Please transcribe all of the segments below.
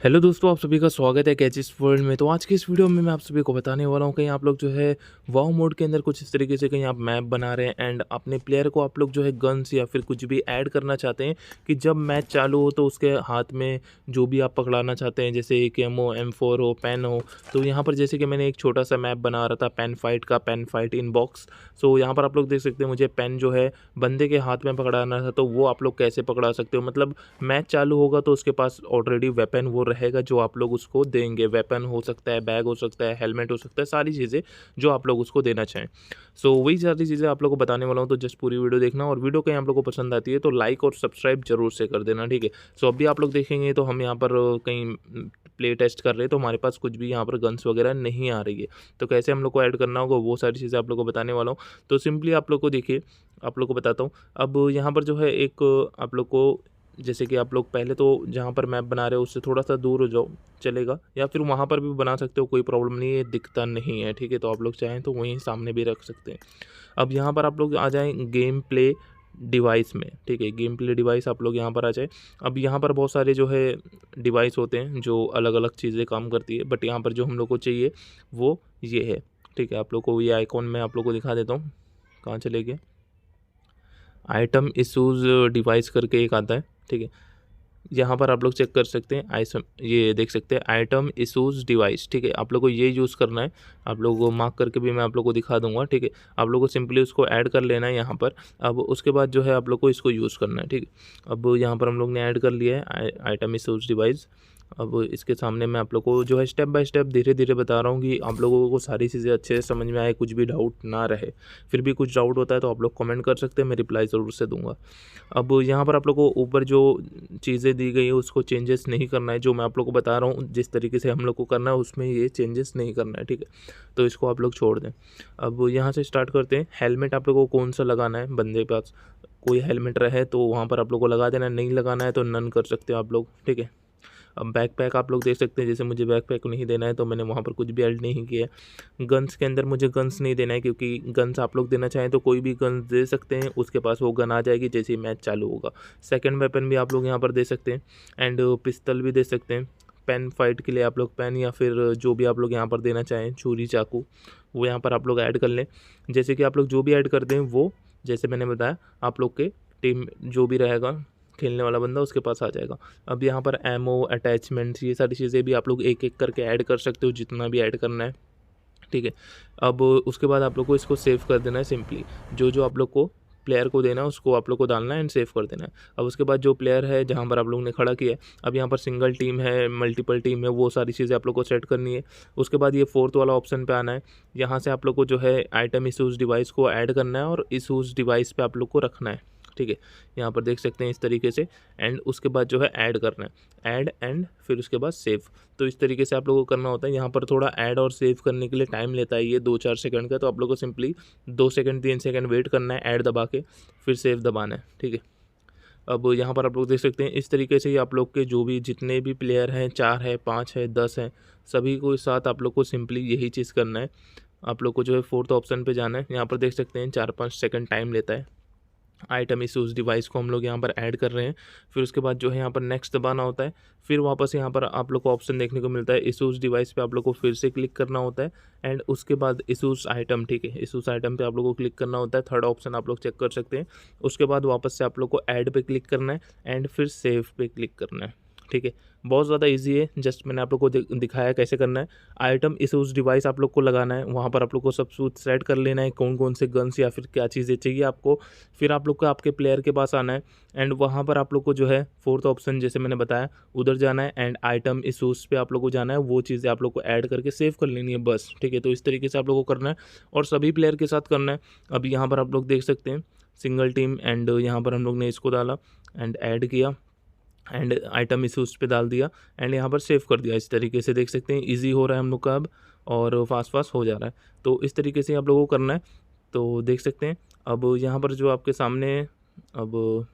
Hello दोस्तों, आप सभी का स्वागत है कैचिस वर्ल्ड में। तो आज की इस वीडियो में मैं आप सभी को बताने वाला हूँ, कहीं आप लोग जो है वाओ मोड के अंदर कुछ इस तरीके से कहीं आप मैप बना रहे हैं एंड अपने प्लेयर को आप लोग जो है गन्स या फिर कुछ भी ऐड करना चाहते हैं कि जब मैच चालू हो तो उसके हाथ में जो भी आप पकड़ाना चाहते हैं, जैसे AKM हो, M4 हो, पेन हो। तो यहाँ पर जैसे कि मैंने एक छोटा सा मैप बना रहा था पेन फाइट का, पेन फाइट इन बॉक्स। सो यहाँ पर आप लोग देख सकते हैं मुझे पेन जो है बंदे के हाथ में पकड़ाना था, तो वो आप लोग कैसे पकड़ा सकते हो। मतलब मैच चालू होगा तो उसके पास ऑलरेडी वेपन वो रहेगा जो आप लोग उसको देंगे। वेपन हो सकता है, बैग हो सकता है, हेलमेट हो सकता है, सारी चीज़ें जो आप लोग उसको देना चाहें। सो वही सारी चीज़ें आप लोग को बताने वाला हूँ, तो जस्ट पूरी वीडियो देखना। और वीडियो कहीं आप लोग को पसंद आती है तो लाइक और सब्सक्राइब जरूर से कर देना, ठीक है। सो अभी आप लोग देखेंगे तो हम यहाँ पर कहीं प्ले टेस्ट कर रहे हैं, तो हमारे पास कुछ भी यहाँ पर गन्स वगैरह नहीं आ रही है। तो कैसे हम लोग को ऐड करना होगा वो सारी चीज़ें आप लोग को बताने वाला हूँ। तो सिंपली आप लोग को देखिए, आप लोग को बताता हूँ। अब यहाँ पर जो है एक आप लोग को, जैसे कि आप लोग पहले तो जहाँ पर मैप बना रहे हो उससे थोड़ा सा दूर हो जाओ, चलेगा, या फिर वहाँ पर भी बना सकते हो, कोई प्रॉब्लम नहीं है, दिखता नहीं है, ठीक है। तो आप लोग चाहें तो वहीं सामने भी रख सकते हैं। अब यहाँ पर आप लोग आ जाएं गेम प्ले डिवाइस में, ठीक है। गेम प्ले डिवाइस आप लोग यहाँ पर आ जाए। अब यहाँ पर बहुत सारे जो है डिवाइस होते हैं जो अलग अलग चीज़ें काम करती है, बट यहाँ पर जो हम लोग को चाहिए वो ये है, ठीक है। आप लोग को ये आइकॉन में आप लोग को दिखा देता हूँ, कहाँ चले गए। आइटम इशूज़ डिवाइस करके एक आता है, ठीक है। यहाँ पर आप लोग चेक कर सकते हैं, ये देख सकते हैं आइटम इशूज़ डिवाइस, ठीक है। आप लोग को ये यूज़ करना है। आप लोग को मार्क करके भी मैं आप लोग को दिखा दूंगा, ठीक है। आप लोग को सिंपली उसको ऐड कर लेना है यहाँ पर। अब उसके बाद जो है आप लोग को इसको यूज़ करना है, ठीक है। अब यहाँ पर हम लोग ने ऐड कर लिया है आइटम इशूज़ डिवाइस। अब इसके सामने मैं आप लोग को जो है स्टेप बाय स्टेप धीरे धीरे बता रहा हूँ कि आप लोगों को सारी चीज़ें अच्छे से समझ में आए, कुछ भी डाउट ना रहे। फिर भी कुछ डाउट होता है तो आप लोग कमेंट कर सकते हैं, मैं रिप्लाई ज़रूर से दूंगा। अब यहाँ पर आप लोग को ऊपर जो चीज़ें दी गई है उसको चेंजेस नहीं करना है। जो मैं आप लोग को बता रहा हूँ जिस तरीके से हम लोग को करना है उसमें ये चेंजेस नहीं करना है, ठीक है। तो इसको आप लोग छोड़ दें। अब यहाँ से स्टार्ट करते हैं। हेलमेट आप लोगों को कौन सा लगाना है, बंदे के पास कोई हेलमेट रहे तो वहाँ पर आप लोग को लगा देना, नहीं लगाना है तो नन कर सकते हो आप लोग, ठीक है। अब बैकपैक आप लोग देख सकते हैं, जैसे मुझे बैकपैक नहीं देना है तो मैंने वहाँ पर कुछ भी ऐड नहीं किया है। गन्स के अंदर मुझे गन्स नहीं देना है, क्योंकि गन्स आप लोग देना चाहें तो कोई भी गन्स दे सकते हैं, उसके पास वो गन आ जाएगी जैसे ही मैच चालू होगा। सेकंड वेपन भी आप लोग यहाँ पर दे सकते हैं एंड पिस्तल भी दे सकते हैं। पेन फाइट के लिए आप लोग पेन या फिर जो भी आप लोग यहाँ पर देना चाहें, छुरी चाकू, वो यहाँ पर आप लोग ऐड कर लें। जैसे कि आप लोग जो भी ऐड कर दें वो, जैसे मैंने बताया, आप लोग के टीम जो भी रहेगा खेलने वाला बंदा उसके पास आ जाएगा। अब यहाँ पर एमओ, अटैचमेंट्स, ये सारी चीज़ें भी आप लोग एक एक करके ऐड कर सकते हो, जितना भी ऐड करना है, ठीक है। अब उसके बाद आप लोग को इसको सेव कर देना है। सिंपली जो जो आप लोग को प्लेयर को देना है उसको आप लोग को डालना है एंड सेव कर देना है। अब उसके बाद जो प्लेयर है जहाँ पर आप लोग ने खड़ा किया है, अब यहाँ पर सिंगल टीम है, मल्टीपल टीम है, वो सारी चीज़ें आप लोग को सेट करनी है। उसके बाद ये फोर्थ वाला ऑप्शन पे आना है। यहाँ से आप लोग को जो है आइटम इशूज़ डिवाइस को ऐड करना है और इशूज़ डिवाइस पे आप लोग को रखना है, ठीक है। यहाँ पर देख सकते हैं इस तरीके से। एंड उसके बाद जो है ऐड करना है, ऐड एंड फिर उसके बाद सेव। तो इस तरीके से आप लोगों को करना होता है। यहाँ पर थोड़ा ऐड और सेव करने के लिए टाइम लेता है ये 2-4 सेकंड का, तो आप लोगों को सिंपली 2 सेकंड 3 सेकंड वेट करना है, ऐड दबा के फिर सेव दबाना है, ठीक है। अब यहाँ पर आप लोग देख सकते हैं इस तरीके से ही आप लोग के जो भी जितने भी प्लेयर हैं, 4 है, 5 है, 10 हैं, सभी को साथ आप लोग को सिंपली यही चीज़ करना है। आप लोग को जो है फोर्थ ऑप्शन पे जाना है। यहाँ पर देख सकते हैं 4-5 सेकंड टाइम लेता है। आइटम इशूज़ डिवाइस को हम लोग यहाँ पर ऐड कर रहे हैं। फिर उसके बाद जो है यहाँ पर नेक्स्ट दबाना होता है। फिर वापस यहाँ पर आप लोग को ऑप्शन देखने को मिलता है इशूज़ डिवाइस पे आप लोग को फिर से क्लिक करना होता है एंड उसके बाद इशूज़ आइटम, ठीक है, इशूज़ आइटम पे आप लोग को क्लिक करना होता है। थर्ड ऑप्शन आप लोग चेक कर सकते हैं। उसके बाद वापस से आप लोग को ऐड पे क्लिक करना है एंड फिर सेव पे क्लिक करना है, ठीक है। बहुत ज़्यादा इजी है, जस्ट मैंने आप लोग को दिखाया कैसे करना है। आइटम इशूज़ डिवाइस आप लोग को लगाना है, वहाँ पर आप लोग को सब कुछ सेट कर लेना है, कौन कौन से गन्स या फिर क्या चीज़ें चाहिए आपको। फिर आप लोग को आपके प्लेयर के पास आना है एंड वहाँ पर आप लोग को जो है फोर्थ ऑप्शन जैसे मैंने बताया उधर जाना है एंड आइटम इशूज़ पे आप लोग को जाना है। वो चीज़ें आप लोग को ऐड करके सेव कर लेनी है बस, ठीक है। तो इस तरीके से आप लोग को करना है और सभी प्लेयर के साथ करना है। अब यहाँ पर आप लोग देख सकते हैं सिंगल टीम एंड यहाँ पर हम लोग ने इसको डाला एंड ऐड किया एंड आइटम इशूज़ पे डाल दिया एंड यहाँ पर सेव कर दिया। इस तरीके से देख सकते हैं इजी हो रहा है हम लोग का अब, और फास्ट फास्ट हो जा रहा है। तो इस तरीके से आप लोगों को करना है। तो देख सकते हैं अब यहाँ पर जो आपके सामने, अब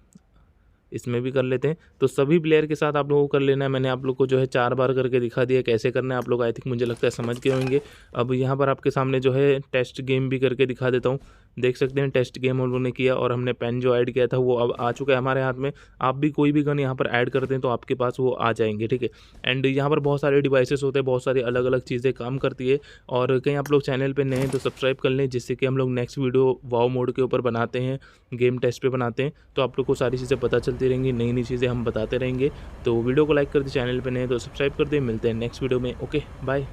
इसमें भी कर लेते हैं। तो सभी प्लेयर के साथ आप लोगों को कर लेना है। मैंने आप लोग को जो है 4 बार करके दिखा दिया कैसे करना है। आप लोग आई थिंक मुझे लगता है समझ गए होंगे। अब यहाँ पर आपके सामने जो है टेस्ट गेम भी करके दिखा देता हूँ। देख सकते हैं टेस्ट गेम हम लोगों ने किया और हमने पेन जो ऐड किया था वो अब आ चुका है हमारे हाथ में। आप भी कोई भी गन यहाँ पर ऐड करते हैं तो आपके पास वो आ जाएँगे, ठीक है। एंड यहाँ पर बहुत सारे डिवाइसेस होते हैं, बहुत सारी अलग-अलग चीज़ें काम करती है। और कहीं आप लोग चैनल पे नए हैं तो सब्सक्राइब कर लें, जिससे कि हम लोग नेक्स्ट वीडियो वाओ मोड के ऊपर बनाते हैं, गेम टेस्ट पे बनाते हैं, तो आप लोग को सारी चीज़ें पता चलती रहेंगी, नई-नई चीज़ें हम बताते रहेंगे। तो वीडियो को लाइक कर दें, चैनल पे नए हैं तो सब्सक्राइब कर दें। मिलते हैं नेक्स्ट वीडियो में। Okay, bye.